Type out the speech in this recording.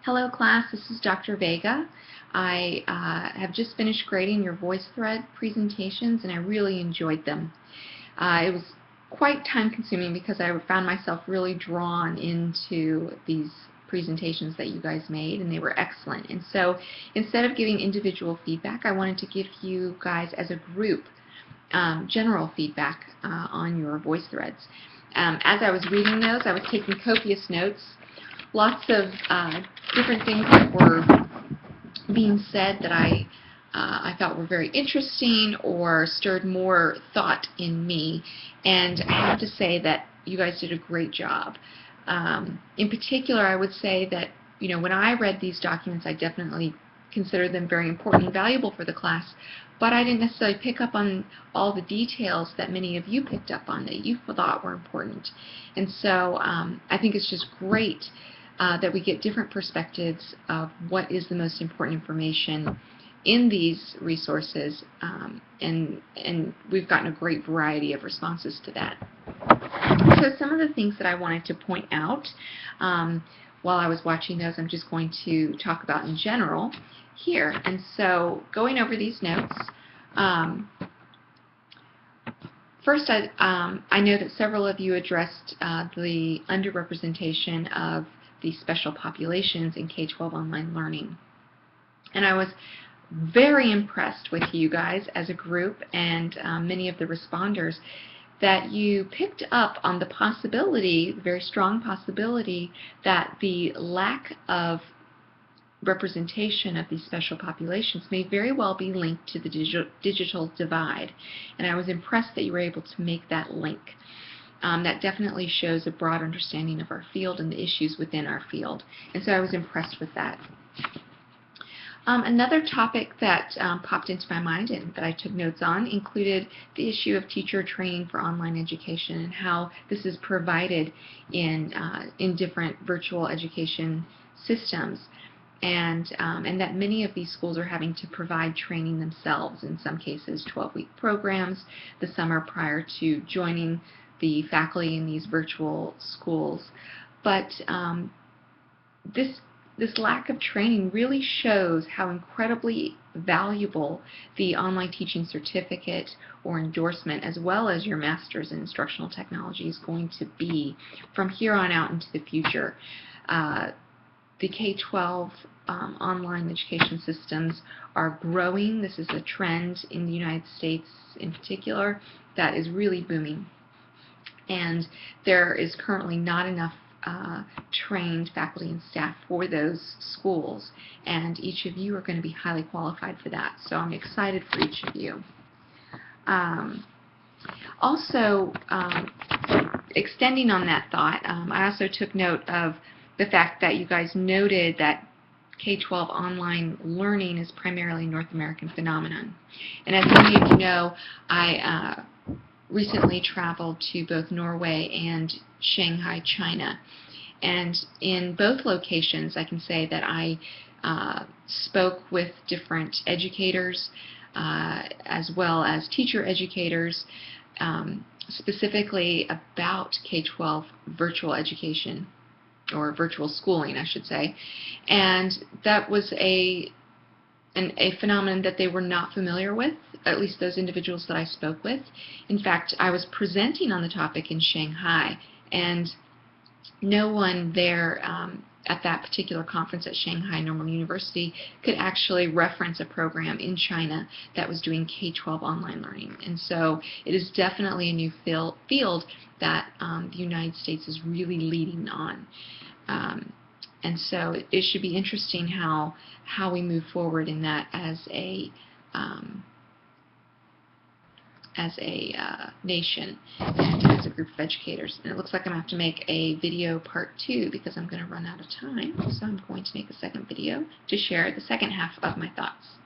Hello class, this is Dr. Vega. I have just finished grading your VoiceThread presentations and I really enjoyed them. It was quite time consuming because I found myself really drawn into these presentations that you guys made, and they were excellent. And so instead of giving individual feedback, I wanted to give you guys as a group general feedback on your VoiceThreads. As I was reading those, I was taking copious notes. Lots of different things that were being said that I thought were very interesting or stirred more thought in me, and I have to say that you guys did a great job. In particular, I would say that when I read these documents, I definitely considered them very important and valuable for the class, but I didn't necessarily pick up on all the details that many of you picked up on that you thought were important. And so I think it's just great that we get different perspectives of what is the most important information in these resources, and we've gotten a great variety of responses to that. So some of the things that I wanted to point out while I was watching those, I'm just going to talk about in general here. And so going over these notes, first I know that several of you addressed the underrepresentation of the special populations in K-12 online learning. And I was very impressed with you guys as a group and many of the responders that you picked up on the possibility, very strong possibility, that the lack of representation of these special populations may very well be linked to the digital divide. And I was impressed that you were able to make that link. That definitely shows a broad understanding of our field and the issues within our field. And so I was impressed with that. Another topic that popped into my mind and that I took notes on included the issue of teacher training for online education and how this is provided in different virtual education systems, and that many of these schools are having to provide training themselves, in some cases 12-week programs the summer prior to joining the faculty in these virtual schools. But this lack of training really shows how incredibly valuable the online teaching certificate or endorsement, as well as your master's in instructional technology, is going to be from here on out into the future. The K-12 online education systems are growing. This is a trend in the United States in particular that is really booming. And there is currently not enough trained faculty and staff for those schools, and each of you are going to be highly qualified for that. So I'm excited for each of you. Also, extending on that thought, I also took note of the fact that you guys noted that K-12 online learning is primarily a North American phenomenon. And as many of you know, I recently traveled to both Norway and Shanghai, China. And in both locations, I can say that I spoke with different educators as well as teacher educators, specifically about K-12 virtual education, or virtual schooling, I should say. And that was a phenomenon that they were not familiar with, at least those individuals that I spoke with. In fact, I was presenting on the topic in Shanghai, and no one there at that particular conference at Shanghai Normal University could actually reference a program in China that was doing K-12 online learning. And so it is definitely a new field that the United States is really leading on. And so it should be interesting how we move forward in that as a nation and as a group of educators. And it looks like I'm going to have to make a video part 2 because I'm going to run out of time. So I'm going to make a second video to share the second half of my thoughts.